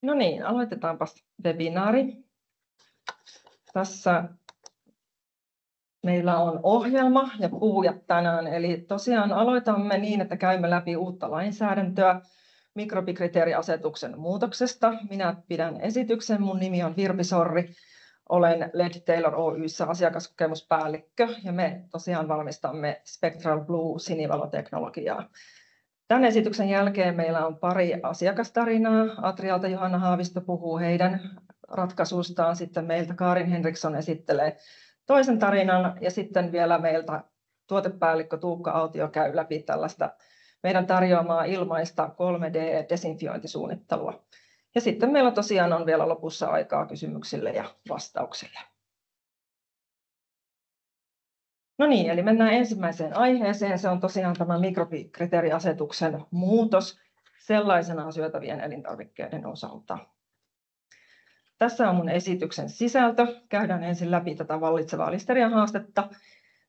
No niin, aloitetaanpas webinaari. Tässä meillä on ohjelma ja puhujat tänään. Eli tosiaan aloitamme niin, että käymme läpi uutta lainsäädäntöä mikrobikriteeriasetuksen muutoksesta. Minä pidän esityksen. Mun nimi on Virpi Sorri. Olen LED Taylor Oy:ssä asiakaskokemuspäällikkö ja me tosiaan valmistamme Spectral Blue -sinivaloteknologiaa. Tämän esityksen jälkeen meillä on pari asiakastarinaa. Atrialta Johanna Haavisto puhuu heidän ratkaisuistaan, sitten meiltä Karin Henriksson esittelee toisen tarinan ja sitten vielä meiltä tuotepäällikkö Tuukka Autio käy läpi tällaista meidän tarjoamaa ilmaista 3D-desinfiointisuunnittelua. Ja sitten meillä tosiaan on vielä lopussa aikaa kysymyksille ja vastauksille. No niin, eli mennään ensimmäiseen aiheeseen. Se on tosiaan tämä mikrobikriteeriasetuksen muutos sellaisenaan syötävien elintarvikkeiden osalta. Tässä on mun esityksen sisältö. Käydään ensin läpi tätä vallitsevaa listeriahaastetta,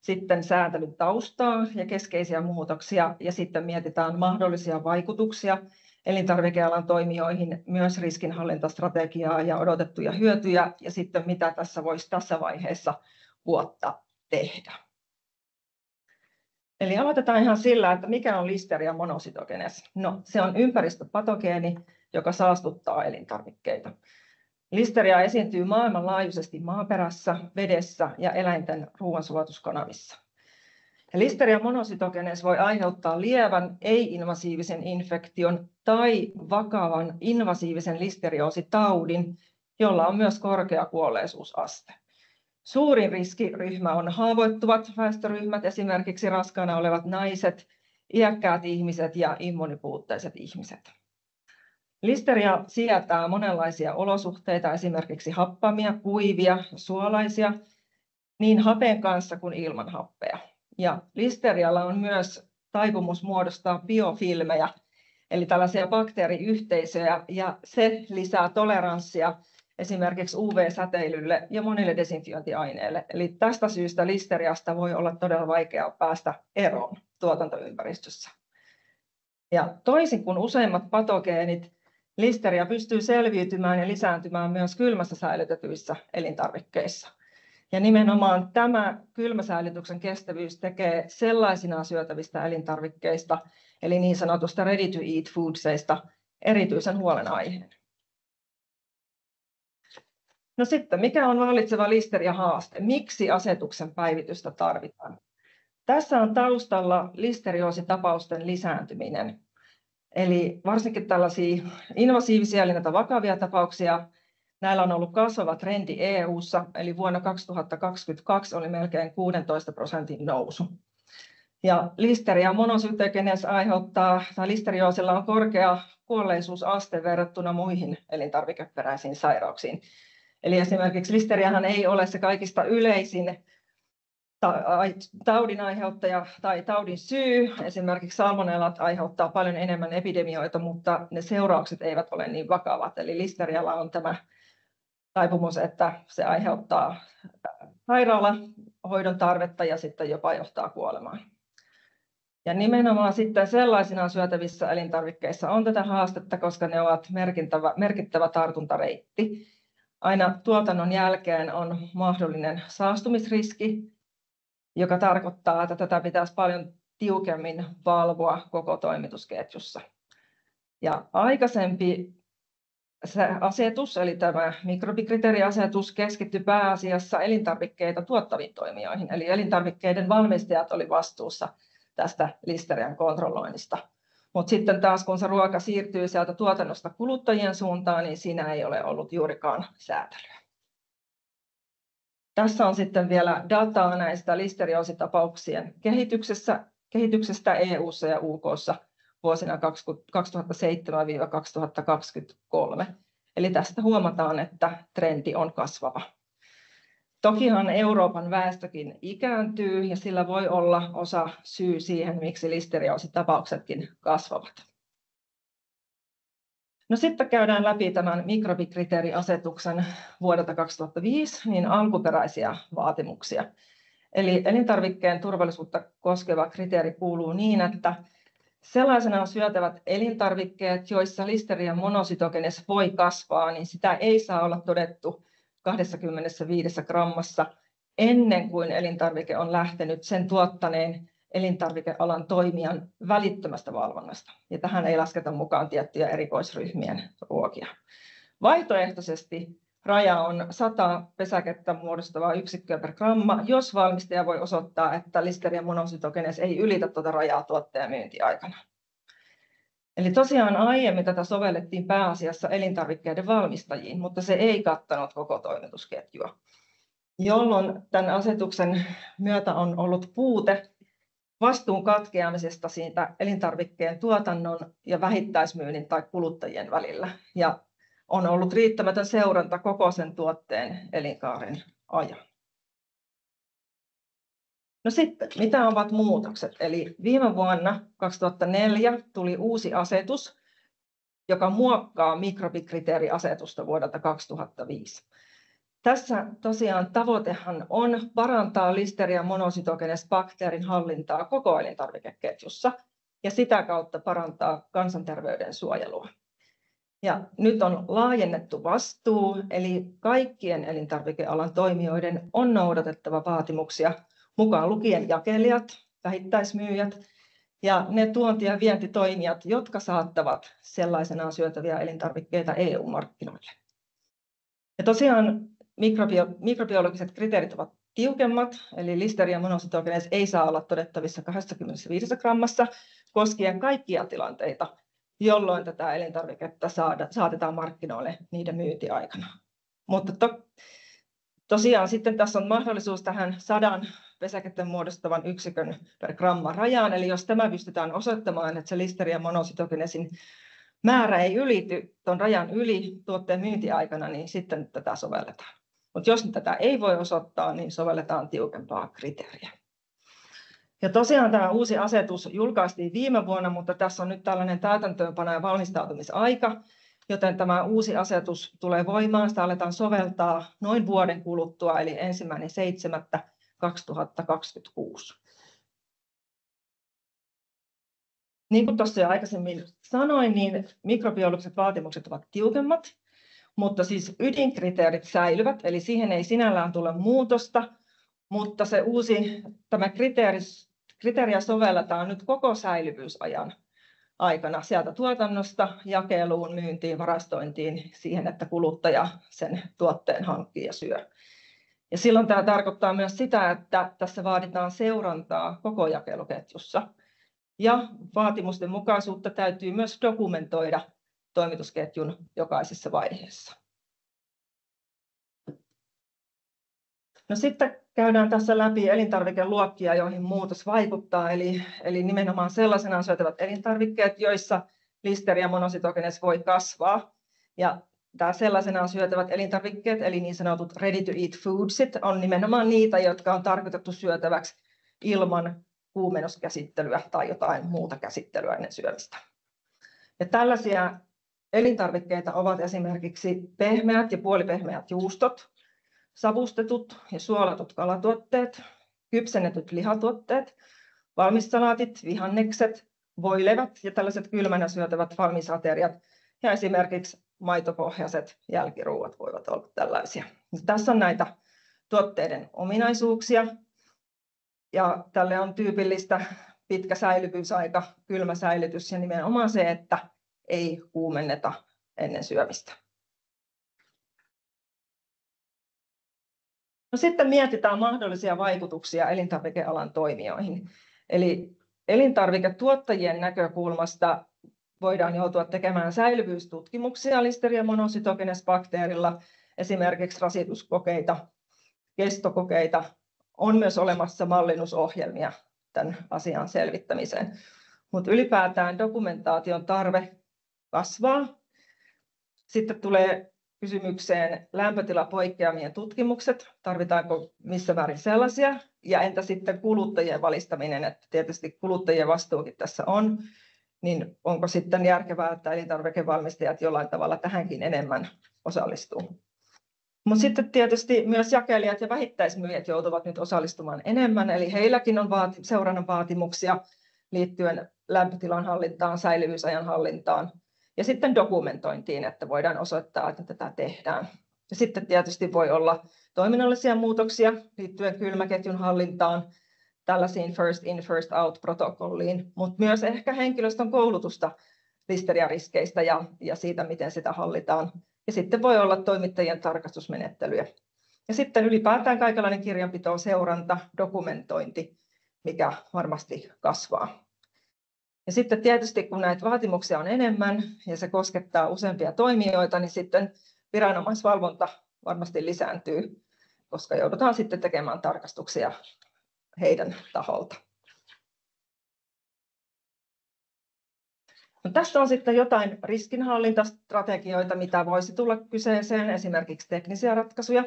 sitten sääntelyn taustaa ja keskeisiä muutoksia ja sitten mietitään mahdollisia vaikutuksia elintarvikealan toimijoihin, myös riskinhallintastrategiaa ja odotettuja hyötyjä ja sitten mitä tässä voisi tässä vaiheessa vuotta tehdä. Eli aloitetaan ihan sillä, että mikä on Listeria monocytogenes. No, se on ympäristöpatogeeni, joka saastuttaa elintarvikkeita. Listeria esiintyy maailmanlaajuisesti maaperässä, vedessä ja eläinten ruoansulatuskanavissa. Listeria monocytogenes voi aiheuttaa lievän ei-invasiivisen infektion tai vakavan invasiivisen listeriositaudin, jolla on myös korkea kuolleisuusaste. Suurin riskiryhmä on haavoittuvat väestöryhmät, esimerkiksi raskaana olevat naiset, iäkkäät ihmiset ja immunipuutteiset ihmiset. Listeria sietää monenlaisia olosuhteita, esimerkiksi happamia, kuivia ja suolaisia, niin hapen kanssa kuin ilman happea. Ja listerialla on myös taipumus muodostaa biofilmejä, eli tällaisia bakteeriyhteisöjä, ja se lisää toleranssia esimerkiksi UV-säteilylle ja monille desinfiointiaineille. Eli tästä syystä listeriasta voi olla todella vaikeaa päästä eroon tuotantoympäristössä. Ja toisin kuin useimmat patogeenit, listeria pystyy selviytymään ja lisääntymään myös kylmässä säilytetyissä elintarvikkeissa. Ja nimenomaan tämä kylmäsäilytyksen kestävyys tekee sellaisinaan syötävistä elintarvikkeista, eli niin sanotusta ready to eat foodsista, erityisen huolenaiheen. No sitten, mikä on vallitseva listeria-haaste? Miksi asetuksen päivitystä tarvitaan? Tässä on taustalla listeriositapausten lisääntyminen. Eli varsinkin tällaisia invasiivisia eli näitä vakavia tapauksia, näillä on ollut kasvava trendi EU:ssa, eli vuonna 2022 oli melkein 16% nousu. Ja listeria monocytogenes aiheuttaa, tai listeriosilla on korkea kuolleisuusaste verrattuna muihin elintarvikeperäisiin sairauksiin. Eli esimerkiksi listeriahan ei ole se kaikista yleisin taudin aiheuttaja tai taudin syy. Esimerkiksi salmonellat aiheuttaa paljon enemmän epidemioita, mutta ne seuraukset eivät ole niin vakavat. Eli listerialla on tämä taipumus, että se aiheuttaa sairaalahoidon tarvetta ja sitten jopa johtaa kuolemaan. Ja nimenomaan sitten sellaisinaan syötävissä elintarvikkeissa on tätä haastetta, koska ne ovat merkittävä tartuntareitti. Aina tuotannon jälkeen on mahdollinen saastumisriski, joka tarkoittaa, että tätä pitäisi paljon tiukemmin valvoa koko toimitusketjussa. Ja aikaisempi se asetus, eli tämä mikrobikriteeriasetus, keskittyi pääasiassa elintarvikkeita tuottaviin toimijoihin, eli elintarvikkeiden valmistajat oli vastuussa tästä listerian kontrolloinnista. Mutta sitten taas kun se ruoka siirtyy sieltä tuotannosta kuluttajien suuntaan, niin siinä ei ole ollut juurikaan säätelyä. Tässä on sitten vielä dataa näistä listeriositapauksien kehityksestä EU:ssa ja UK:ssa vuosina 2007–2023. Eli tästä huomataan, että trendi on kasvava. Tokihan Euroopan väestökin ikääntyy ja sillä voi olla osa syy siihen, miksi listeriositapauksetkin kasvavat. No sitten käydään läpi tämän mikrobikriteeriasetuksen vuodelta 2005 niin alkuperäisiä vaatimuksia. Eli elintarvikkeen turvallisuutta koskeva kriteeri kuuluu niin, että sellaisenaan syötävät elintarvikkeet, joissa Listeria monocytogenes voi kasvaa, niin sitä ei saa olla todettu 25 grammassa ennen kuin elintarvike on lähtenyt sen tuottaneen elintarvikealan toimijan välittömästä valvonnasta. Ja tähän ei lasketa mukaan tiettyjä erikoisryhmien ruokia. Vaihtoehtoisesti raja on 100 pesäkettä muodostavaa yksikköä per gramma, jos valmistaja voi osoittaa, että Listeria monocytogenes ei ylitä tuota rajaa tuotteen myyntiaikana. Eli tosiaan aiemmin tätä sovellettiin pääasiassa elintarvikkeiden valmistajiin, mutta se ei kattanut koko toimitusketjua, jolloin tämän asetuksen myötä on ollut puute vastuun katkeamisesta siitä elintarvikkeen tuotannon ja vähittäismyynnin tai kuluttajien välillä. Ja on ollut riittämätön seuranta koko sen tuotteen elinkaaren ajan. No sitten, mitä ovat muutokset? Eli viime vuonna 2004 tuli uusi asetus, joka muokkaa mikrobikriteeriasetusta vuodelta 2005. Tässä tosiaan tavoitehan on parantaa Listeria monocytogenes bakteerin hallintaa koko elintarvikeketjussa ja sitä kautta parantaa kansanterveyden suojelua. Ja nyt on laajennettu vastuu, eli kaikkien elintarvikealan toimijoiden on noudatettava vaatimuksia, mukaan lukien jakelijat, vähittäismyyjät ja ne tuonti- ja vientitoimijat, jotka saattavat sellaisenaan syötäviä elintarvikkeita EU-markkinoille. Ja tosiaan mikrobiologiset kriteerit ovat tiukemmat, eli Listeria monocytogenes ei saa olla todettavissa 25 grammassa koskien kaikkia tilanteita, jolloin tätä elintarviketta saatetaan markkinoille niiden myyntiaikana. Mutta tosiaan sitten tässä on mahdollisuus tähän 100 pesäkettä muodostavan yksikön per gramma rajaan, eli jos tämä pystytään osoittamaan, että se Listeria monocytogenesin määrä ei ylity tuon rajan yli tuotteen myyntiaikana, niin sitten tätä sovelletaan. Mutta jos tätä ei voi osoittaa, niin sovelletaan tiukempaa kriteeriä. Ja tosiaan tämä uusi asetus julkaistiin viime vuonna, mutta tässä on nyt tällainen täytäntöönpano- ja valmistautumisaika, joten tämä uusi asetus tulee voimaan. Sitä aletaan soveltaa noin vuoden kuluttua, eli 1.7.2026. Niin kuin tuossa jo aikaisemmin sanoin, niin mikrobiologiset vaatimukset ovat tiukemmat, mutta siis ydinkriteerit säilyvät, eli siihen ei sinällään tule muutosta, mutta se tämä kriteeriä sovelletaan nyt koko säilyvyysajan aikana sieltä tuotannosta, jakeluun, myyntiin, varastointiin, siihen, että kuluttaja sen tuotteen hankkii ja syö. Ja silloin tämä tarkoittaa myös sitä, että tässä vaaditaan seurantaa koko jakeluketjussa. Ja vaatimusten mukaisuutta täytyy myös dokumentoida toimitusketjun jokaisessa vaiheessa. No sitten käydään tässä läpi elintarvikeluokkia, joihin muutos vaikuttaa, eli nimenomaan sellaisenaan syötävät elintarvikkeet, joissa Listeria monocytogenes voi kasvaa. Ja tämä sellaisenaan syötävät elintarvikkeet, eli niin sanotut ready to eat foodsit, on nimenomaan niitä, jotka on tarkoitettu syötäväksi ilman kuumennuskäsittelyä tai jotain muuta käsittelyä ennen syömistä. Ja tällaisia elintarvikkeita ovat esimerkiksi pehmeät ja puolipehmeät juustot, savustetut ja suolatut kalatuotteet, kypsennetyt lihatuotteet, valmissalaatit, vihannekset, voileivät ja tällaiset kylmänä syötävät valmisateriat ja esimerkiksi maitopohjaiset jälkiruuat voivat olla tällaisia. Tässä on näitä tuotteiden ominaisuuksia ja tälle on tyypillistä pitkä säilyvyysaika, kylmä säilytys ja nimenomaan se, että ei kuumenneta ennen syömistä. No sitten mietitään mahdollisia vaikutuksia elintarvikealan toimijoihin. Eli elintarviketuottajien näkökulmasta voidaan joutua tekemään säilyvyystutkimuksia Listeria monocytogenes bakteerilla, esimerkiksi rasituskokeita, kestokokeita. On myös olemassa mallinnusohjelmia tämän asian selvittämiseen. Mutta ylipäätään dokumentaation tarve kasvaa. Sitten tulee kysymykseen lämpötilapoikkeamien tutkimukset, tarvitaanko missä määrin sellaisia, ja entä sitten kuluttajien valistaminen, että tietysti kuluttajien vastuukin tässä on, niin onko sitten järkevää, että elintarvikevalmistajat jollain tavalla tähänkin enemmän osallistuu. Mutta sitten tietysti myös jakelijat ja vähittäismyyjät joutuvat nyt osallistumaan enemmän, eli heilläkin on seurannan vaatimuksia liittyen lämpötilan hallintaan, säilyvyysajan hallintaan ja sitten dokumentointiin, että voidaan osoittaa, että tätä tehdään. Ja sitten tietysti voi olla toiminnallisia muutoksia liittyen kylmäketjun hallintaan, tällaisiin first in, first out -protokolliin, mutta myös ehkä henkilöstön koulutusta listeriariskeistä ja siitä, miten sitä hallitaan. Ja sitten voi olla toimittajien tarkastusmenettelyjä. Ja sitten ylipäätään kaikenlainen kirjanpito, seuranta, dokumentointi, mikä varmasti kasvaa. Ja sitten tietysti kun näitä vaatimuksia on enemmän ja se koskettaa useampia toimijoita, niin sitten viranomaisvalvonta varmasti lisääntyy, koska joudutaan sitten tekemään tarkastuksia heidän taholta. No, tässä on sitten jotain riskinhallintastrategioita, mitä voisi tulla kyseeseen, esimerkiksi teknisiä ratkaisuja.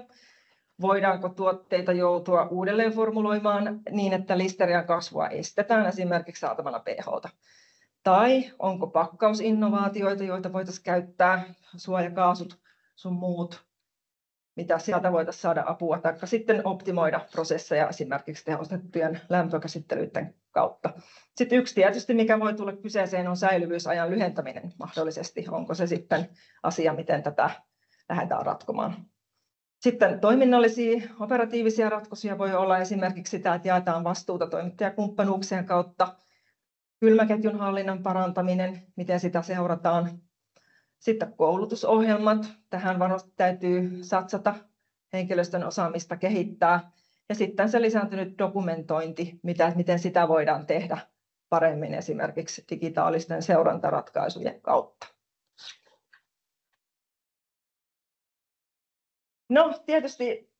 Voidaanko tuotteita joutua uudelleen formuloimaan niin, että listerian kasvua estetään esimerkiksi säätämällä pH:ta? Tai onko pakkausinnovaatioita, joita voitaisiin käyttää, suojakaasut sun muut, mitä sieltä voitaisiin saada apua, tai sitten optimoida prosesseja esimerkiksi tehostettujen lämpökäsittelyiden kautta. Sitten yksi tietysti, mikä voi tulla kyseeseen, on säilyvyysajan lyhentäminen mahdollisesti. Onko se sitten asia, miten tätä lähdetään ratkomaan? Sitten toiminnallisia, operatiivisia ratkaisuja voi olla esimerkiksi sitä, että jaetaan vastuuta toimittajakumppanuuksien kautta, kylmäketjun hallinnan parantaminen, miten sitä seurataan. Sitten koulutusohjelmat, tähän varmasti täytyy satsata, henkilöstön osaamista kehittää. Ja sitten se lisääntynyt dokumentointi, miten sitä voidaan tehdä paremmin esimerkiksi digitaalisten seurantaratkaisujen kautta. No tietysti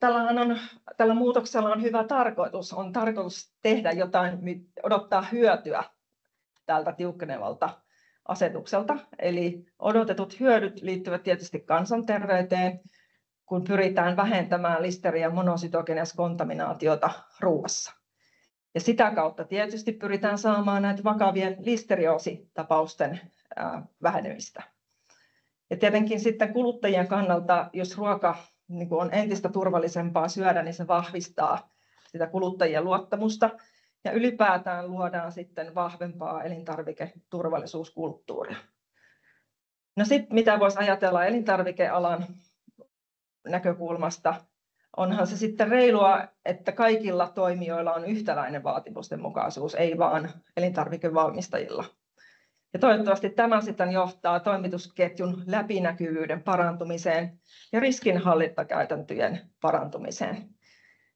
tällä muutoksella on hyvä tarkoitus. On tarkoitus tehdä jotain, odottaa hyötyä tältä tiukkenevalta asetukselta. Eli odotetut hyödyt liittyvät tietysti kansanterveyteen, kun pyritään vähentämään Listeria monocytogenes-kontaminaatiota ruoassa. Ja sitä kautta tietysti pyritään saamaan näitä vakavien listeriositapausten vähenemistä. Ja tietenkin sitten kuluttajien kannalta, jos ruoka on entistä turvallisempaa syödä, niin se vahvistaa sitä kuluttajien luottamusta. Ja ylipäätään luodaan sitten vahvempaa elintarviketurvallisuuskulttuuria. No sitten mitä voisi ajatella elintarvikealan näkökulmasta, onhan se sitten reilua, että kaikilla toimijoilla on yhtäläinen vaatimustenmukaisuus, ei vaan elintarvikevalmistajilla. Ja toivottavasti tämä sitten johtaa toimitusketjun läpinäkyvyyden parantumiseen ja riskinhallintakäytäntöjen parantumiseen.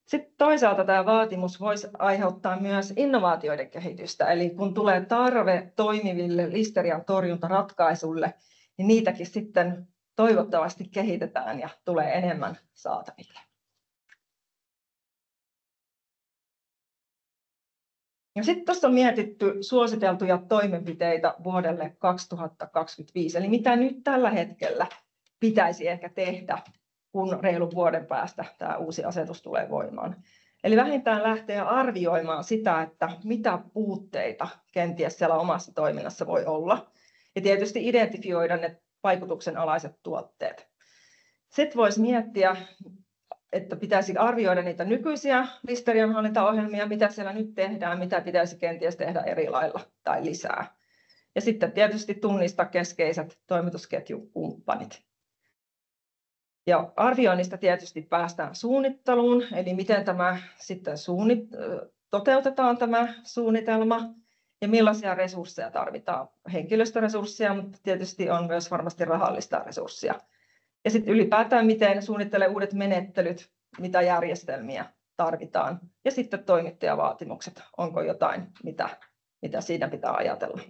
Sitten toisaalta tämä vaatimus voisi aiheuttaa myös innovaatioiden kehitystä, eli kun tulee tarve toimiville listerian torjuntaratkaisuille, niin niitäkin sitten toivottavasti kehitetään ja tulee enemmän saataville. Ja sitten tuossa on mietitty suositeltuja toimenpiteitä vuodelle 2025, eli mitä nyt tällä hetkellä pitäisi ehkä tehdä, kun reilun vuoden päästä tämä uusi asetus tulee voimaan. Eli vähintään lähteä arvioimaan sitä, että mitä puutteita kenties siellä omassa toiminnassa voi olla. Ja tietysti identifioida ne vaikutuksen alaiset tuotteet. Sitten voisi miettiä, että pitäisi arvioida niitä nykyisiä listerian hallintaohjelmia, mitä siellä nyt tehdään, mitä pitäisi kenties tehdä eri lailla tai lisää. Ja sitten tietysti tunnistaa keskeiset toimitusketjukumppanit. Ja arvioinnista tietysti päästään suunnitteluun, eli miten tämä sitten toteutetaan tämä suunnitelma ja millaisia resursseja tarvitaan. Henkilöstöresursseja, mutta tietysti on myös varmasti rahallista resurssia. Ja sitten ylipäätään miten suunnittelee uudet menettelyt, mitä järjestelmiä tarvitaan. Ja sitten toimittajavaatimukset, onko jotain, mitä siinä pitää ajatella.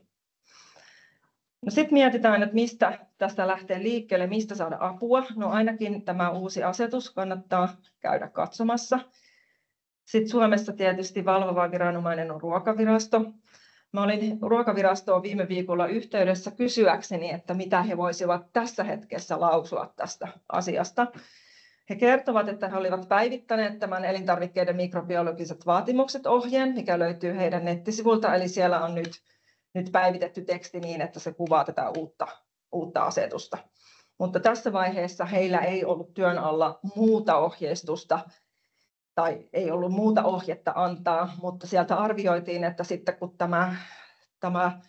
No sitten mietitään, että mistä tästä lähtee liikkeelle, mistä saada apua. No ainakin tämä uusi asetus kannattaa käydä katsomassa. Sitten Suomessa tietysti valvova viranomainen on Ruokavirasto. Mä olin Ruokavirastoon viime viikolla yhteydessä kysyäkseni, että mitä he voisivat tässä hetkessä lausua tästä asiasta. He kertovat, että he olivat päivittäneet tämän elintarvikkeiden mikrobiologiset vaatimukset -ohjeen, mikä löytyy heidän nettisivulta, eli siellä on nyt päivitetty teksti niin, että se kuvaa tätä uutta asetusta. Mutta tässä vaiheessa heillä ei ollut työn alla muuta ohjeistusta tai ei ollut muuta ohjetta antaa, mutta sieltä arvioitiin, että sitten kun tämä tämä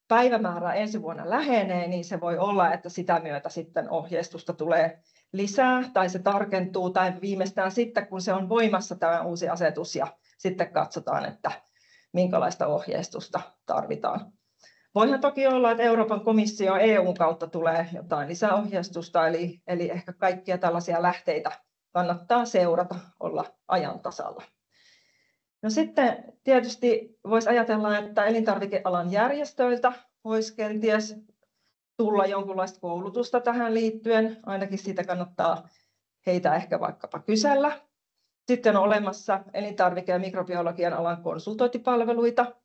päivämäärä ensi vuonna lähenee, niin se voi olla, että sitä myötä sitten ohjeistusta tulee lisää tai se tarkentuu tai viimeistään sitten, kun se on voimassa tämä uusi asetus ja sitten katsotaan, että minkälaista ohjeistusta tarvitaan. Voihan toki olla, että Euroopan komissio EUn kautta tulee jotain lisäohjeistusta, eli ehkä kaikkia tällaisia lähteitä kannattaa seurata, olla ajan tasalla. No sitten tietysti voisi ajatella, että elintarvikealan järjestöiltä voisi kenties tulla jonkunlaista koulutusta tähän liittyen, ainakin siitä kannattaa heitä ehkä vaikkapa kysellä. Sitten on olemassa elintarvike- ja mikrobiologian alan konsultointipalveluita.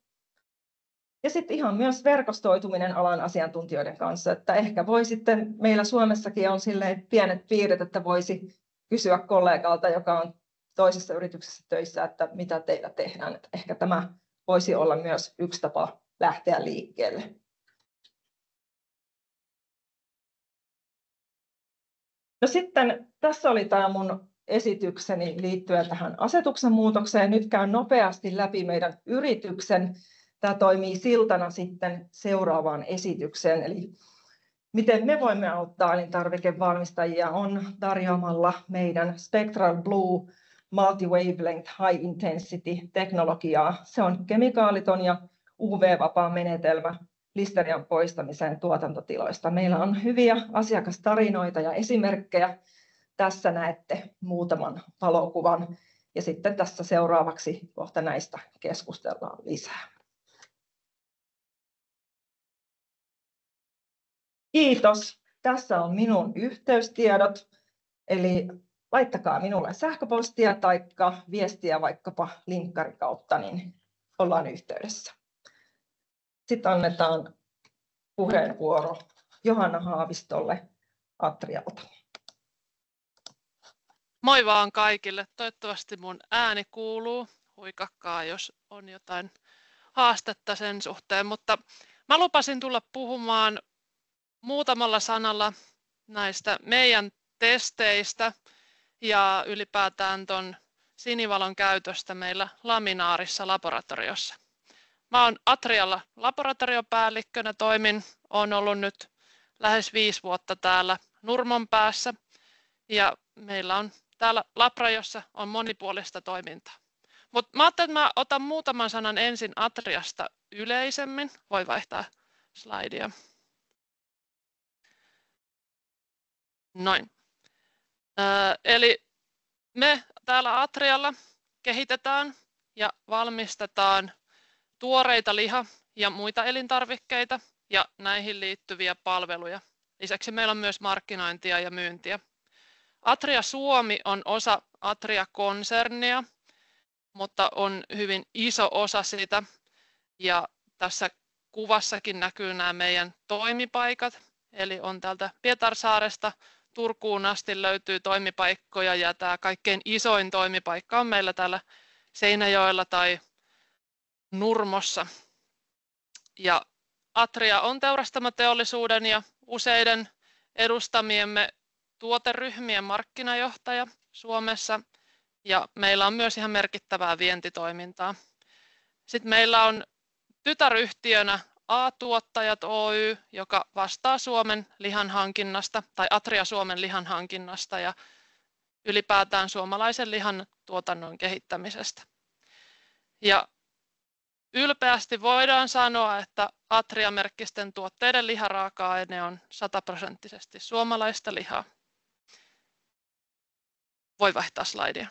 Ja sitten ihan myös verkostoituminen alan asiantuntijoiden kanssa, että ehkä voi sitten, meillä Suomessakin on silleen pienet piirit, että voisi kysyä kollegalta, joka on toisessa yrityksessä töissä, että mitä teillä tehdään. Että ehkä tämä voisi olla myös yksi tapa lähteä liikkeelle. No sitten tässä oli tämä mun esitykseni liittyen tähän asetuksen muutokseen. Nyt käyn nopeasti läpi meidän yrityksen. Tämä toimii siltana sitten seuraavaan esitykseen, eli miten me voimme auttaa elintarvikevalmistajia on tarjoamalla meidän Spectral Blue Multi-Wavelength High Intensity -teknologiaa. Se on kemikaaliton ja UV-vapaa menetelmä listerian poistamiseen tuotantotiloista. Meillä on hyviä asiakastarinoita ja esimerkkejä. Tässä näette muutaman valokuvan ja sitten tässä seuraavaksi kohta näistä keskustellaan lisää. Kiitos. Tässä on minun yhteystiedot, eli laittakaa minulle sähköpostia tai viestiä vaikkapa linkkarin kautta, niin ollaan yhteydessä. Sitten annetaan puheenvuoro Johanna Haavistolle Atrialta. Moi vaan kaikille. Toivottavasti mun ääni kuuluu. Huikakkaa, jos on jotain haastetta sen suhteen, mutta mä lupasin tulla puhumaan muutamalla sanalla näistä meidän testeistä ja ylipäätään ton sinivalon käytöstä meillä laminaarissa laboratoriossa. Mä oon Atrialla laboratoriopäällikkönä olen ollut nyt lähes 5 vuotta täällä Nurmon päässä ja meillä on täällä labra, jossa on monipuolista toimintaa. Mutta mä ajattelin, että mä otan muutaman sanan ensin Atriasta yleisemmin. Voi vaihtaa slaidia. Noin. Eli me täällä Atrialla kehitetään ja valmistetaan tuoreita liha- ja muita elintarvikkeita ja näihin liittyviä palveluja. Lisäksi meillä on myös markkinointia ja myyntiä. Atria Suomi on osa Atria-konsernia, mutta on hyvin iso osa sitä. Ja tässä kuvassakin näkyy nämä meidän toimipaikat. Eli on täältä Pietarsaaresta Turkuun asti löytyy toimipaikkoja ja tämä kaikkein isoin toimipaikka on meillä täällä Seinäjoella tai Nurmossa. Ja Atria on teurastamoteollisuuden ja useiden edustamiemme tuoteryhmien markkinajohtaja Suomessa ja meillä on myös ihan merkittävää vientitoimintaa. Sitten meillä on tytäryhtiönä A-tuottajat Oy, joka vastaa Suomen lihanhankinnasta tai Atria Suomen lihanhankinnasta ja ylipäätään suomalaisen lihan tuotannon kehittämisestä. Ja ylpeästi voidaan sanoa, että Atria-merkkisten tuotteiden liharaaka-aine on 100% suomalaista lihaa. Voi vaihtaa slaidia.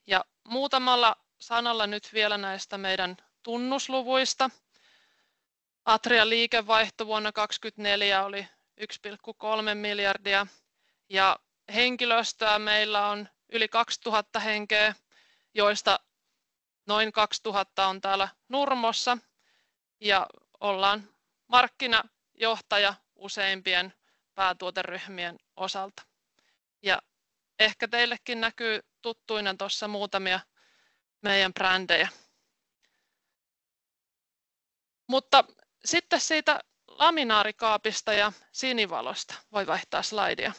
Ja muutamalla sanalla nyt vielä näistä meidän tunnusluvuista. Atrian liikevaihto vuonna 2024 oli 1,3 miljardia ja henkilöstöä meillä on yli 2000 henkeä, joista noin 2000 on täällä Nurmossa ja ollaan markkinajohtaja useimpien päätuoteryhmien osalta. Ja ehkä teillekin näkyy tuttuina tuossa muutamia meidän brändejä. Mutta sitten siitä laminaarikaapista ja sinivalosta voi vaihtaa slaidia.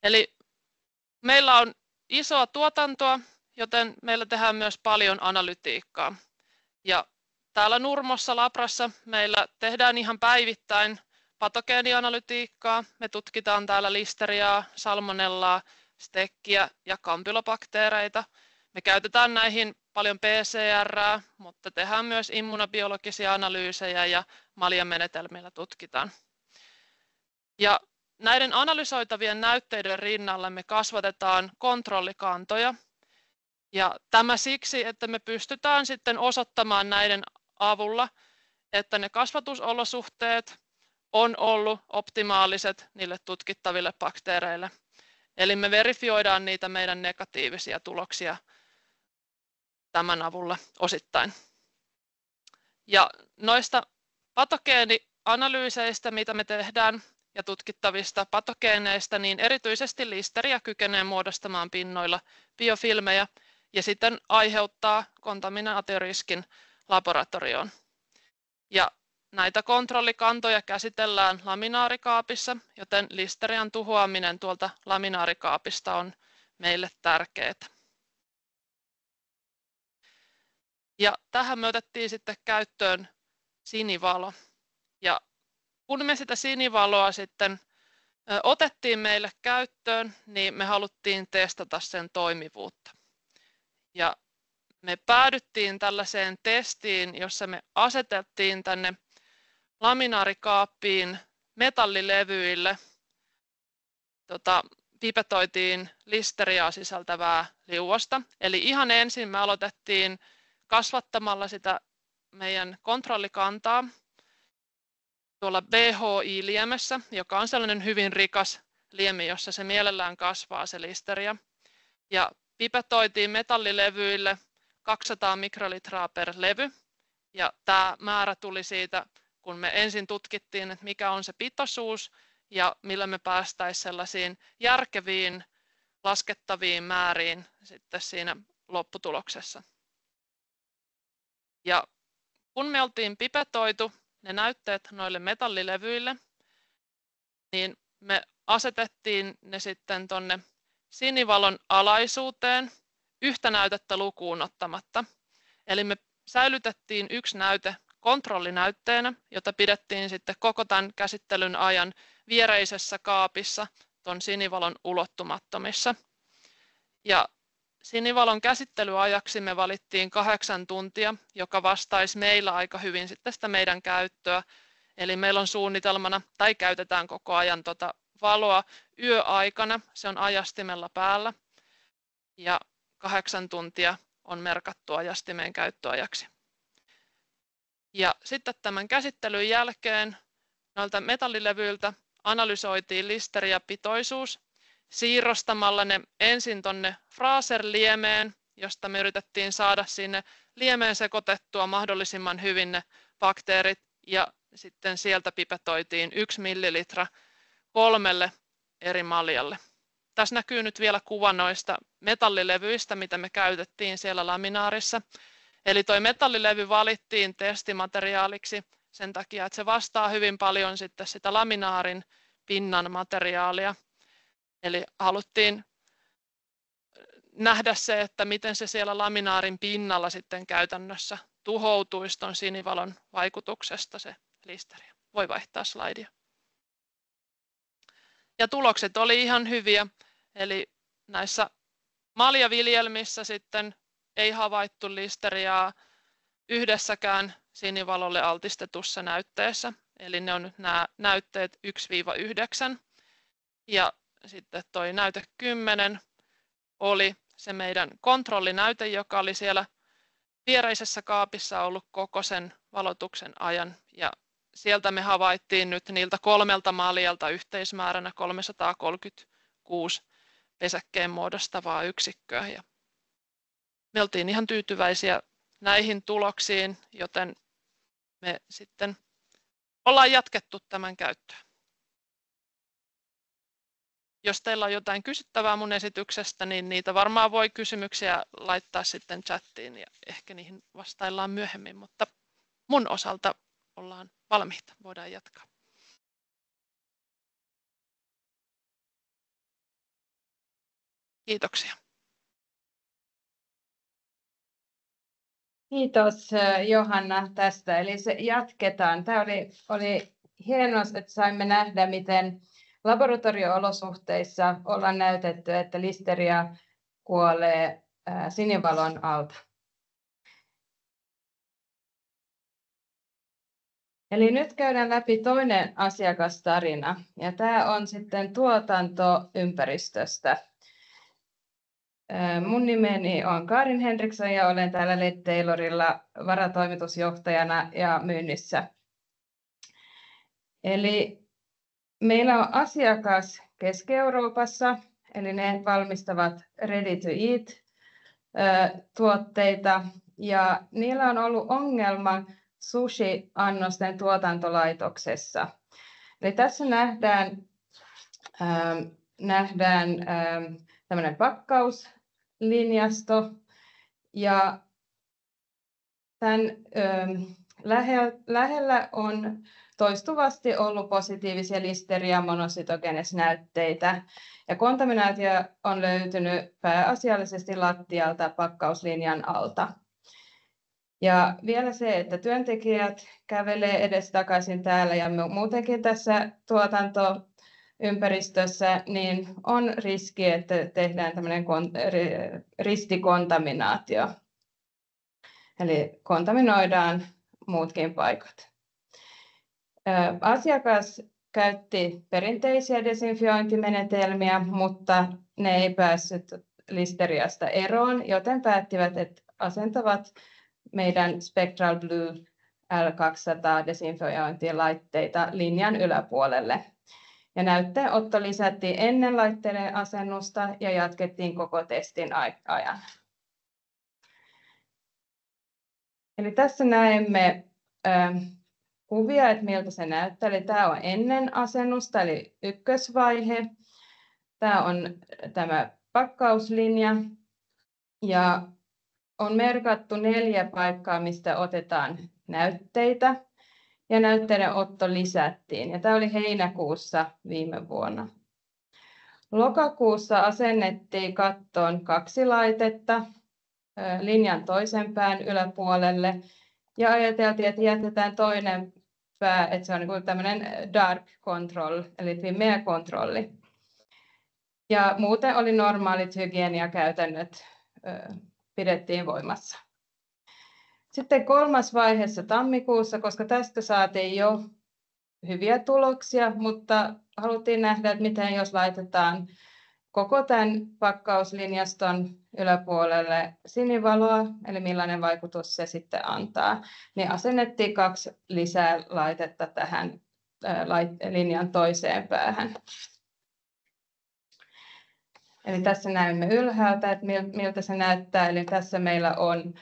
Eli meillä on isoa tuotantoa, joten meillä tehdään myös paljon analytiikkaa. Ja täällä Nurmossa Labrassa meillä tehdään ihan päivittäin patogeenianalytiikkaa. Me tutkitaan täällä listeriaa, salmonellaa, stekkiä ja kampylobakteereita. Me käytetään näihin paljon PCR:ää, mutta tehdään myös immunobiologisia analyysejä ja maljamenetelmillä tutkitaan. Ja näiden analysoitavien näytteiden rinnalla me kasvatetaan kontrollikantoja. Ja tämä siksi, että me pystytään sitten osoittamaan näiden avulla, että ne kasvatusolosuhteet on ollut optimaaliset niille tutkittaville bakteereille. Eli me verifioidaan niitä meidän negatiivisia tuloksia tämän avulla osittain. Ja noista patogeenianalyyseistä, mitä me tehdään, ja tutkittavista patogeeneista, niin erityisesti listeria kykenee muodostamaan pinnoilla biofilmejä ja sitten aiheuttaa kontaminaatioriskin laboratorioon. Ja näitä kontrollikantoja käsitellään laminaarikaapissa, joten listerian tuhoaminen tuolta laminaarikaapista on meille tärkeää. Ja tähän me otettiin sitten käyttöön sinivalo. Ja kun me sitä sinivaloa sitten otettiin meille käyttöön, niin me haluttiin testata sen toimivuutta. Ja me päädyttiin tällaiseen testiin, jossa me asetettiin tänne laminaarikaappiin metallilevyille, pipetoitiin listeriaa sisältävää liuosta. Eli ihan ensin me aloitettiin kasvattamalla sitä meidän kontrollikantaa tuolla BHI-liemessä, joka on sellainen hyvin rikas liemi, jossa se mielellään kasvaa se listeria. Ja pipetoitiin metallilevyille 200 mikrolitraa per levy. Ja tämä määrä tuli siitä, kun me ensin tutkittiin, että mikä on se pitoisuus ja millä me päästäisiin sellaisiin järkeviin laskettaviin määriin sitten siinä lopputuloksessa. Ja kun me oltiin pipetoitu ne näytteet noille metallilevyille, niin me asetettiin ne sitten tuonne sinivalon alaisuuteen yhtä näytettä lukuun ottamatta. Eli me säilytettiin yksi näyte kontrollinäytteenä, jota pidettiin sitten koko tämän käsittelyn ajan viereisessä kaapissa tuon sinivalon ulottumattomissa. Ja sinivalon käsittelyajaksi me valittiin 8 tuntia, joka vastaisi meillä aika hyvin sitten sitä meidän käyttöä. Eli meillä on suunnitelmana, tai käytetään koko ajan valoa yöaikana, se on ajastimella päällä. Ja 8 tuntia on merkattu ajastimeen käyttöajaksi. Ja sitten tämän käsittelyn jälkeen noilta metallilevyiltä analysoitiin listeriapitoisuus siirrostamalla ne ensin tuonne Fraser-liemeen, josta me yritettiin saada sinne liemeen sekoitettua mahdollisimman hyvin ne bakteerit, ja sitten sieltä pipetoitiin 1 millilitra 3 eri maljalle. Tässä näkyy nyt vielä kuva noista metallilevyistä, mitä me käytettiin siellä laminaarissa. Eli tuo metallilevy valittiin testimateriaaliksi sen takia, että se vastaa hyvin paljon sitten sitä laminaarin pinnan materiaalia. Eli haluttiin nähdä se, että miten se siellä laminaarin pinnalla sitten käytännössä tuhoutuisi tuon sinivalon vaikutuksesta se listeria. Voi vaihtaa slaidia. Ja tulokset oli ihan hyviä, eli näissä maljaviljelmissä sitten ei havaittu listeriaa yhdessäkään sinivalolle altistetussa näytteessä, eli ne on nyt nämä näytteet 1-9. Ja sitten tuo näyte 10 oli se meidän kontrollinäyte, joka oli siellä viereisessä kaapissa ollut koko sen valotuksen ajan. Ja sieltä me havaittiin nyt niiltä 3 maljalta yhteismääränä 336 pesäkkeen muodostavaa yksikköä. Ja me oltiin ihan tyytyväisiä näihin tuloksiin, joten me sitten ollaan jatkettu tämän käyttöä. Jos teillä on jotain kysyttävää mun esityksestä, niin niitä varmaan voi kysymyksiä laittaa sitten chattiin ja ehkä niihin vastaillaan myöhemmin, mutta mun osalta ollaan valmiita, voidaan jatkaa. Kiitoksia. Kiitos Johanna tästä. Eli se jatketaan. Tämä oli hienoa, että saimme nähdä, miten laboratorio-olosuhteissa ollaan näytetty, että listeria kuolee sinivalon alta. Eli nyt käydään läpi toinen asiakastarina, ja tämä on sitten tuotantoympäristöstä. Mun nimeni on Karin Henriksson ja olen täällä LED Taylorilla varatoimitusjohtajana ja myynnissä. Eli meillä on asiakas Keski-Euroopassa, eli ne valmistavat ready to eat tuotteita, ja niillä on ollut ongelma sushi-annosten tuotantolaitoksessa. Eli tässä nähdään tämmöinen pakkauslinjasto, ja tämän lähellä on toistuvasti ollut positiivisia listeria monocytogenes-näytteitä, ja kontaminaatio on löytynyt pääasiallisesti lattialta pakkauslinjan alta. Ja vielä se, että työntekijät kävelee edestakaisin täällä ja muutenkin tässä tuotantoympäristössä, niin on riski, että tehdään tämmöinen ristikontaminaatio. Eli kontaminoidaan muutkin paikat. Asiakas käytti perinteisiä desinfiointimenetelmiä, mutta ne ei päässyt listeriasta eroon, joten päättivät, että asentavat meidän Spectral Blue L200 desinfiointilaitteita linjan yläpuolelle. Ja näytteenotto lisättiin ennen laitteiden asennusta ja jatkettiin koko testin ajan. Eli tässä näemme kuvia, että miltä se näyttää. Eli tämä on ennen asennusta, eli ykkösvaihe. Tämä on tämä pakkauslinja. Ja on merkattu 4 paikkaa, mistä otetaan näytteitä. Ja näytteiden otto lisättiin. Ja tämä oli heinäkuussa viime vuonna. Lokakuussa asennettiin kattoon 2 laitetta linjan toisen pään yläpuolelle. Ja ajateltiin, että jätetään toinen pää, että se on niin tämmöinen dark control, eli pimeä kontrolli. Ja muuten oli normaalit hygieniakäytännöt pidettiin voimassa. Sitten 3. vaiheessa tammikuussa, koska tästä saatiin jo hyviä tuloksia, mutta haluttiin nähdä, että miten jos laitetaan koko tämän pakkauslinjaston yläpuolelle sinivaloa, eli millainen vaikutus se sitten antaa, niin asennettiin 2 lisää laitetta tähän linjan toiseen päähän. Eli tässä näemme ylhäältä, että miltä se näyttää. Eli tässä meillä on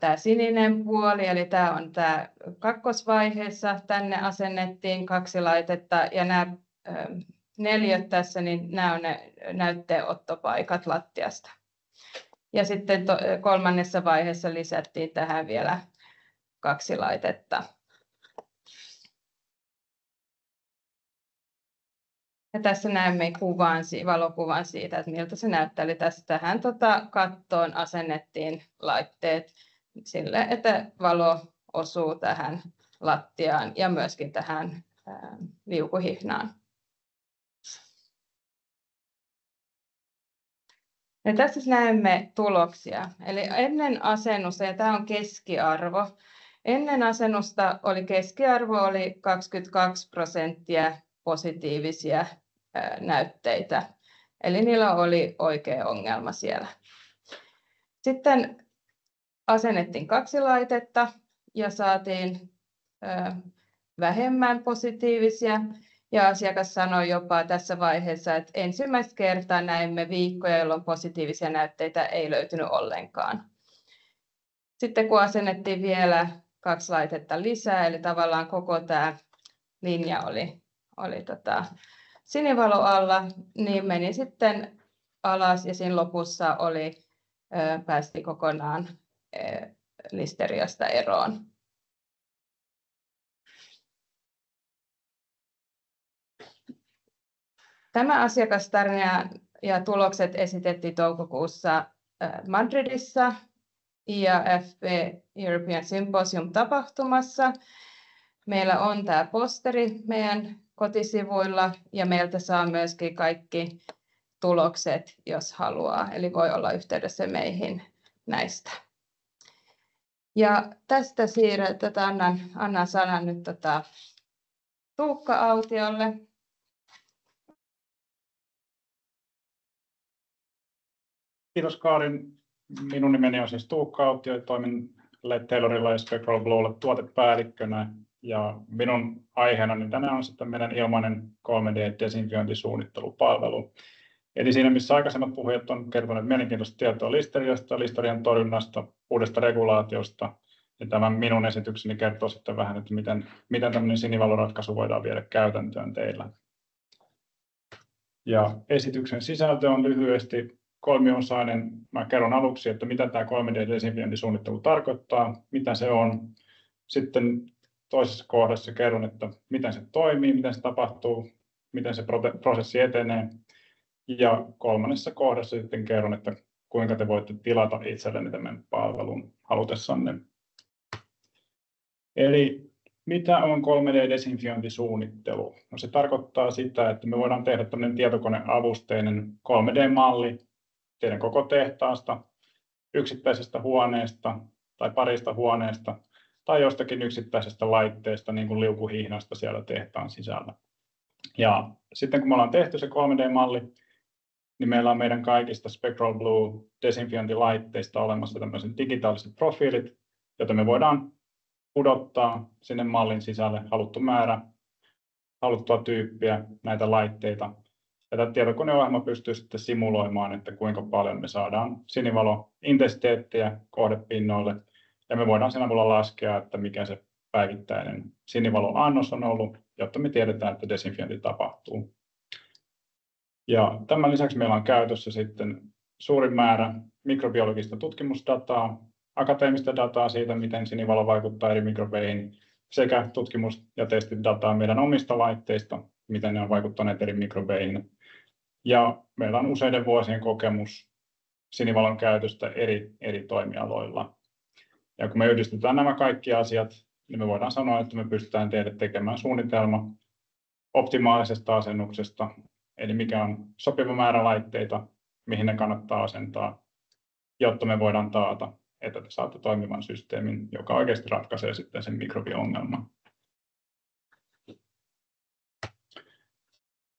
tämä sininen puoli, eli tämä on tämä kakkosvaiheessa. Tänne asennettiin 2 laitetta, ja nämä 4 tässä, niin nämä on ne näytteenottopaikat lattiasta. Ja sitten 3. vaiheessa lisättiin tähän vielä 2 laitetta. Ja tässä näemme valokuvan siitä, että miltä se näyttää. Eli tähän kattoon asennettiin laitteet sille, että valo osuu tähän lattiaan ja myöskin tähän liukuhihnaan. Ja tässä näemme tuloksia. Eli ennen asennusta, ja tämä on keskiarvo, ennen asennusta keskiarvo oli 22% positiivisia näytteitä. Eli niillä oli oikea ongelma siellä. Sitten asennettiin 2 laitetta ja saatiin vähemmän positiivisia. Ja asiakas sanoi jopa tässä vaiheessa, että ensimmäistä kertaa näimme viikkoja, jolloin positiivisia näytteitä ei löytynyt ollenkaan. Sitten kun asennettiin vielä 2 laitetta lisää, eli tavallaan koko tämä linja oli sinivalo alla, niin meni sitten alas ja siinä lopussa päästi kokonaan listeriasta eroon. Tämä asiakastarina ja tulokset esitettiin toukokuussa Madridissa IAFP European Symposium-tapahtumassa. Meillä on tämä posteri meidän kotisivuilla ja meiltä saa myöskin kaikki tulokset, jos haluaa. Eli voi olla yhteydessä meihin näistä. Ja tästä annan sanan nyt Tuukka Autiolle. Kiitos Kaarin. Minun nimeni on siis Tuukka Autio ja toimin Taylorilla ja Spectral Bluella tuotepäällikkönä. Ja minun aiheenani tänään on sitten meidän ilmainen 3D-desinfiointisuunnittelupalvelu. Eli siinä, missä aikaisemmat puhujat on kertoneet mielenkiintoista tietoa listeriasta, listerian torjunnasta, uudesta regulaatiosta, ja tämän minun esitykseni kertoo sitten vähän, että miten tämmöinen sinivaloratkaisu voidaan viedä käytäntöön teillä. Ja esityksen sisältö on lyhyesti kolmiosainen. Mä kerron aluksi, että mitä tämä 3D-desinfiointisuunnittelu tarkoittaa, mitä se on. Sitten toisessa kohdassa kerron, että miten se toimii, miten se tapahtuu, miten se prosessi etenee. Ja kolmannessa kohdassa sitten kerron, että kuinka te voitte tilata itsellenne tämän palvelun halutessanne. Eli mitä on 3D-desinfiointisuunnittelu? No se tarkoittaa sitä, että me voidaan tehdä tämmöinen tietokoneavusteinen 3D-malli teidän koko tehtaasta, yksittäisestä huoneesta tai parista huoneesta tai jostakin yksittäisestä laitteesta, niin kuin liukuhihnasta siellä tehtaan sisällä. Ja sitten kun me ollaan tehty se 3D-malli, niin meillä on meidän kaikista Spectral Blue desinfiointilaitteista olemassa tämmöiset digitaaliset profiilit, joita me voidaan pudottaa sinne mallin sisälle haluttu määrä, haluttua tyyppiä näitä laitteita. Ja tämä tietokoneohjelma pystyy sitten simuloimaan, että kuinka paljon me saadaan sinivalointensiteettiä kohdepinnoille. Ja me voidaan sen avulla laskea, että mikä se päivittäinen sinivaloannos on ollut, jotta me tiedetään, että desinfiointi tapahtuu. Ja tämän lisäksi meillä on käytössä sitten suuri määrä mikrobiologista tutkimusdataa, akateemista dataa siitä, miten sinivalo vaikuttaa eri mikrobeihin, sekä tutkimus- ja testidataa meidän omista laitteista, miten ne on vaikuttaneet eri mikrobeihin. Ja meillä on useiden vuosien kokemus sinivalon käytöstä eri toimialoilla. Ja kun me yhdistetään nämä kaikki asiat, niin me voidaan sanoa, että me pystytään teille tekemään suunnitelma optimaalisesta asennuksesta, eli mikä on sopiva määrä laitteita, mihin ne kannattaa asentaa, jotta me voidaan taata, että te saatte toimivan systeemin, joka oikeasti ratkaisee sitten sen mikrobiongelman.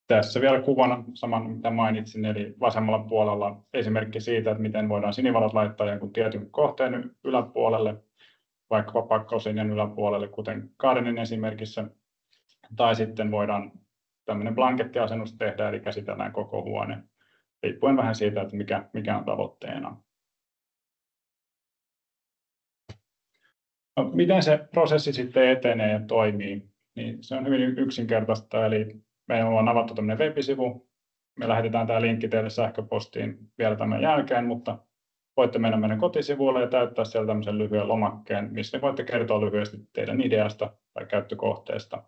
Tässä vielä kuvana saman, mitä mainitsin, eli vasemmalla puolella esimerkki siitä, että miten voidaan sinivalot laittaa jonkun tietyn kohteen yläpuolelle, vaikkapa pakkauslinjan yläpuolelle, kuten Kaarinin esimerkissä, tai sitten voidaan tämmöinen blankettiasennus tehdä, eli käsitellään koko huone, riippuen vähän siitä, että mikä on tavoitteena. No, miten se prosessi sitten etenee ja toimii? Niin se on hyvin yksinkertaista, eli meillä on avattu tämmöinen web-sivu. Me lähetetään tämä linkki teille sähköpostiin vielä tämän jälkeen, mutta voitte mennä meidän kotisivuille ja täyttää siellä tämmöisen lyhyen lomakkeen, missä voitte kertoa lyhyesti teidän ideasta tai käyttökohteesta.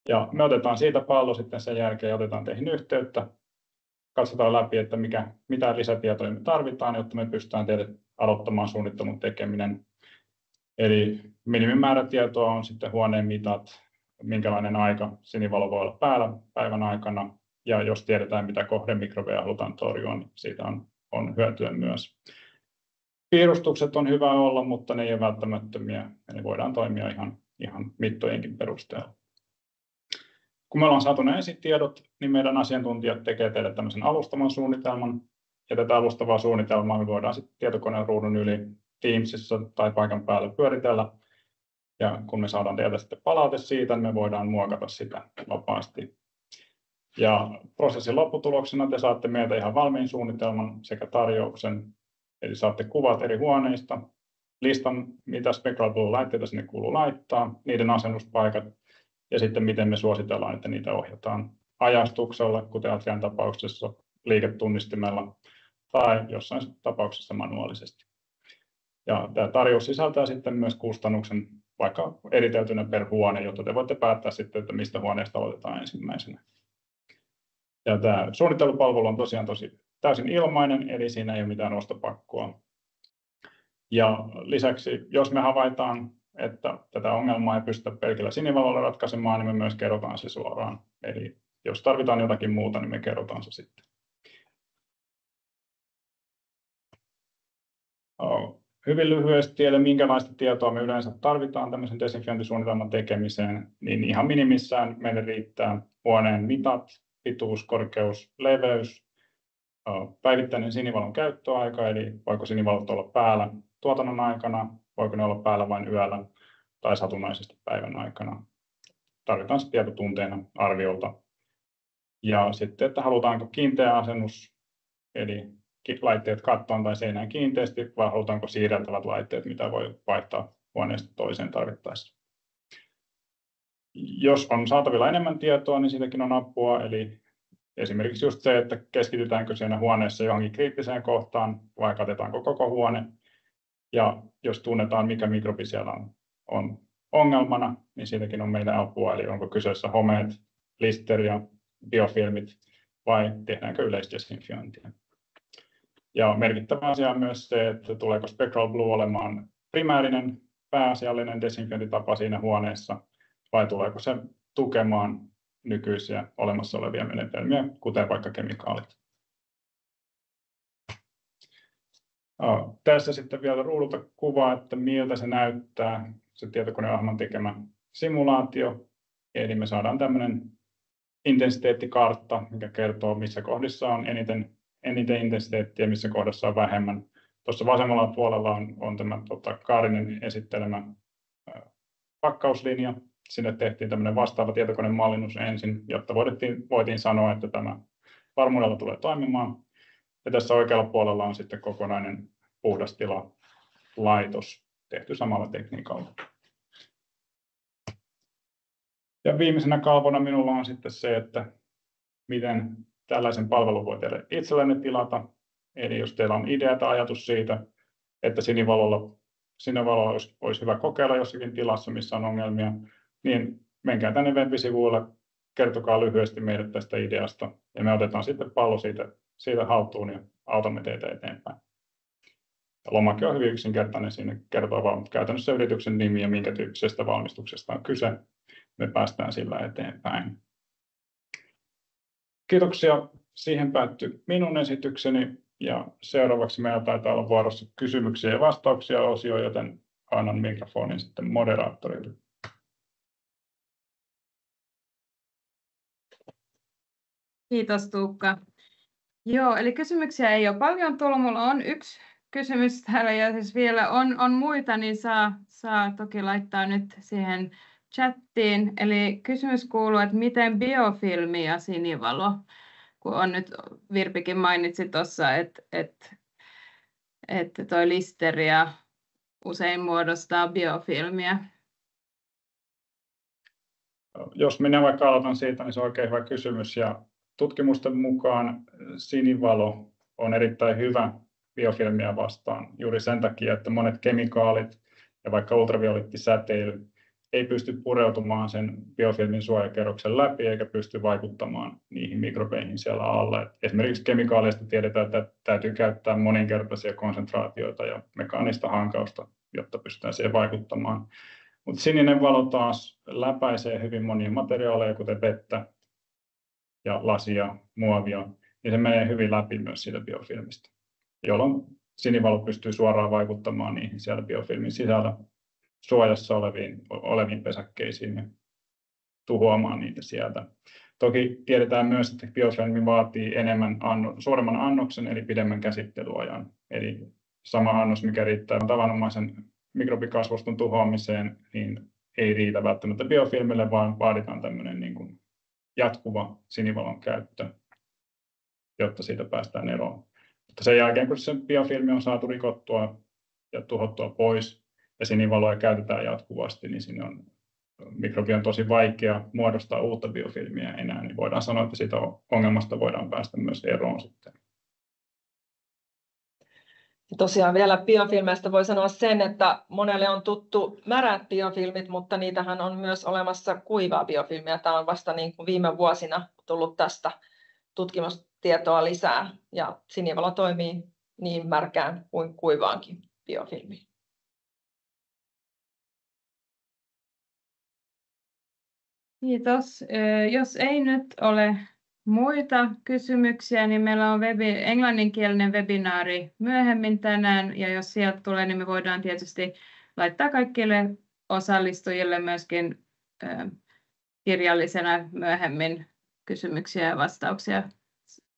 Ja me otetaan siitä pallo sitten sen jälkeen ja otetaan teihin yhteyttä. Katsotaan läpi, että mitä lisätietoja me tarvitaan, jotta me pystytään teille aloittamaan suunnittelun tekeminen. Eli minimimäärä tietoa on sitten huoneen mitat, minkälainen aika sinivalo voi olla päällä päivän aikana. Ja jos tiedetään, mitä kohdemikrobeja halutaan torjua, niin siitä on hyötyä myös. Piirustukset on hyvä olla, mutta ne ei ole välttämättömiä. Eli voidaan toimia ihan mittojenkin perusteella. Kun me ollaan saatu ne esitiedot, niin meidän asiantuntijat tekevät teille tämmöisen alustavan suunnitelman. Ja tätä alustavaa suunnitelmaa me voidaan sitten tietokoneen ruudun yli Teamsissa tai paikan päällä pyöritellä. Ja kun me saadaan teiltä sitten palaute siitä, niin me voidaan muokata sitä vapaasti. Ja prosessin lopputuloksena te saatte meiltä ihan valmiin suunnitelman sekä tarjouksen. Eli saatte kuvat eri huoneista, listan mitä Spectral Blue-laitteita sinne kuuluu laittaa, niiden asennuspaikat ja sitten miten me suositellaan, että niitä ohjataan ajastuksella, kuten Atrian tapauksessa liiketunnistimella tai jossain tapauksessa manuaalisesti. Ja tämä tarjous sisältää sitten myös kustannuksen vaikka eriteltynä per huone, jotta te voitte päättää sitten, että mistä huoneesta aloitetaan ensimmäisenä. Ja tämä suunnittelupalvelu on tosiaan täysin ilmainen, eli siinä ei ole mitään ostopakkoa. Ja lisäksi, jos me havaitaan, että tätä ongelmaa ei pystytä pelkillä sinivalolla ratkaisemaan, niin me myös kerrotaan se suoraan. Eli jos tarvitaan jotakin muuta, niin me kerrotaan se sitten. Hyvin lyhyesti, eli minkälaista tietoa me yleensä tarvitaan tämmöisen desinfiointisuunnitelman tekemiseen, niin ihan minimissään meille riittää huoneen mitat, pituus, korkeus, leveys, päivittäinen sinivalon käyttöaika, eli voiko sinivalot olla päällä tuotannon aikana, voiko ne olla päällä vain yöllä tai satunnaisesti päivän aikana. Tarvitaan se tieto tunteena arviolta. Ja sitten, että halutaanko kiinteä asennus, eli laitteet kattoon tai seinään kiinteästi, vai halutaanko siirreltävät laitteet, mitä voi vaihtaa huoneesta toiseen tarvittaessa. Jos on saatavilla enemmän tietoa, niin siitäkin on apua, eli esimerkiksi just se, että keskitytäänkö siinä huoneessa johonkin kriittiseen kohtaan vai katetaanko koko huone. Ja jos tunnetaan, mikä mikrobi siellä on ongelmana, niin siitäkin on meille apua, eli onko kyseessä homeet, listeria, biofilmit vai tehdäänkö yleisdesinfiointia. Ja merkittävä asia on myös se, että tuleeko Spectral Blue olemaan primäärinen pääasiallinen desinfiointitapa siinä huoneessa vai tuleeko se tukemaan nykyisiä olemassa olevia menetelmiä, kuten vaikka kemikaalit. Tässä sitten vielä ruudulta kuva, että miltä se näyttää, se tietokoneohjelman tekemä simulaatio. Eli me saadaan tämmöinen intensiteettikartta, mikä kertoo, missä kohdissa on eniten intensiteettiä, missä kohdassa on vähemmän. Tuossa vasemmalla puolella on tämä Kaarinen esittelemä pakkauslinja. Sinne tehtiin tämmöinen vastaava tietokonemallinnus ensin, jotta voitiin sanoa, että tämä varmuudella tulee toimimaan. Ja tässä oikealla puolella on sitten kokonainen puhdastilalaitos tehty samalla tekniikalla. Ja viimeisenä kalvona minulla on sitten se, että miten tällaisen palvelun voi tehdä itsellenne tilata. Eli jos teillä on idea tai ajatus siitä, että sinivaloa olisi hyvä kokeilla jossakin tilassa, missä on ongelmia, niin menkää tänne web-sivuille, kertokaa lyhyesti meille tästä ideasta ja me otetaan sitten pallo siitä haltuun ja autamme teitä eteenpäin. Ja lomake on hyvin yksinkertainen, siinä kertoo vain käytännössä yrityksen nimi ja minkä tyyppisestä valmistuksesta on kyse. Me päästään sillä eteenpäin. Kiitoksia. Siihen päättyi minun esitykseni ja seuraavaksi meillä taitaa olla vuorossa kysymyksiä ja vastauksia -osio, joten annan mikrofonin sitten moderaattorille. Kiitos Tuukka. Joo, eli kysymyksiä ei ole paljon tullut. Mulla on yksi kysymys täällä ja siis vielä on muita, niin saa toki laittaa nyt siihen chattiin. Eli kysymys kuuluu, että miten biofilmi ja sinivalo, kun on nyt Virpikin mainitsi tuossa, että toi listeria usein muodostaa biofilmiä. Jos minä vaikka aloitan siitä, niin se on oikein hyvä kysymys. Ja tutkimusten mukaan sinivalo on erittäin hyvä biofilmiä vastaan juuri sen takia, että monet kemikaalit ja vaikka ultraviolettisäteily ei pysty pureutumaan sen biofilmin suojakerroksen läpi eikä pysty vaikuttamaan niihin mikrobeihin siellä alla. Esimerkiksi kemikaaleista tiedetään, että täytyy käyttää moninkertaisia konsentraatioita ja mekaanista hankausta, jotta pystytään siihen vaikuttamaan. Mutta sininen valo taas läpäisee hyvin monia materiaaleja, kuten vettä ja lasia, muovia, niin se menee hyvin läpi myös siitä biofilmistä, jolloin sinivalo pystyy suoraan vaikuttamaan niihin siellä biofilmin sisällä suojassa oleviin pesäkkeisiin ja tuhoamaan niitä sieltä. Toki tiedetään myös, että biofilmi vaatii suuremman annoksen eli pidemmän käsittelyajan. Eli sama annos, mikä riittää tavanomaisen mikrobikasvuston tuhoamiseen, niin ei riitä välttämättä biofilmille, vaan vaaditaan tämmöinen niin kuin jatkuva sinivalon käyttö, jotta siitä päästään eroon. Mutta sen jälkeen, kun se biofilmi on saatu rikottua ja tuhottua pois ja sinivaloa käytetään jatkuvasti, niin siinä mikrobi on tosi vaikea muodostaa uutta biofilmiä enää, niin voidaan sanoa, että siitä ongelmasta voidaan päästä myös eroon sitten. Tosiaan vielä biofilmeistä voi sanoa sen, että monelle on tuttu märät biofilmit, mutta niitähän on myös olemassa kuivaa biofilmiä. Tämä on vasta niin kuin viime vuosina tullut tästä tutkimustietoa lisää ja sinivalo toimii niin märkään kuin kuivaankin biofilmiin. Kiitos. Jos ei nyt ole muita kysymyksiä, niin meillä on englanninkielinen webinaari myöhemmin tänään, ja jos sieltä tulee, niin me voidaan tietysti laittaa kaikille osallistujille myöskin kirjallisena myöhemmin kysymyksiä ja vastauksia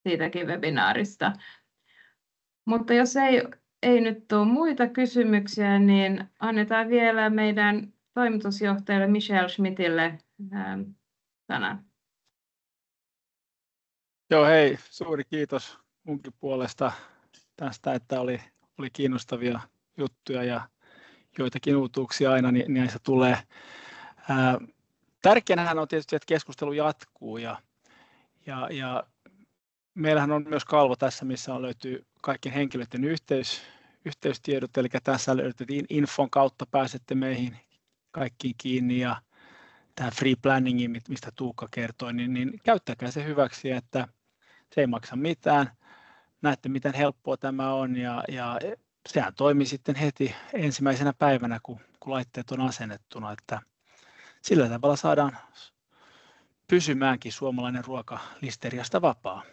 siitäkin webinaarista. Mutta jos ei nyt tule muita kysymyksiä, niin annetaan vielä meidän toimitusjohtajalle Michelle Schmidtille sana. Joo, hei, suuri kiitos munkin puolesta tästä, että oli kiinnostavia juttuja ja joitakin uutuuksia aina niissä tulee. Tärkeänähän on tietysti, että keskustelu jatkuu ja meillähän on myös kalvo tässä, missä löytyy kaikkien henkilöiden yhteystiedot, eli tässä löydettiin infon kautta pääsette meihin kaikkiin kiinni ja tähän free planningin, mistä Tuukka kertoi, niin käyttäkää se hyväksi, että se ei maksa mitään. Näette, miten helppoa tämä on ja sehän toimii sitten heti ensimmäisenä päivänä, kun laitteet on asennettuna, että sillä tavalla saadaan pysymäänkin suomalainen ruoka listeriasta vapaa.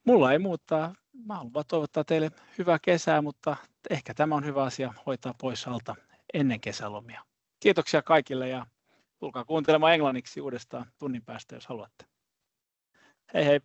Mulla ei muuta. Mä haluan vaan toivottaa teille hyvää kesää, mutta ehkä tämä on hyvä asia hoitaa pois alta ennen kesälomia. Kiitoksia kaikille ja tulkaa kuuntelemaan englanniksi uudestaan tunnin päästä, jos haluatte. Hei hei!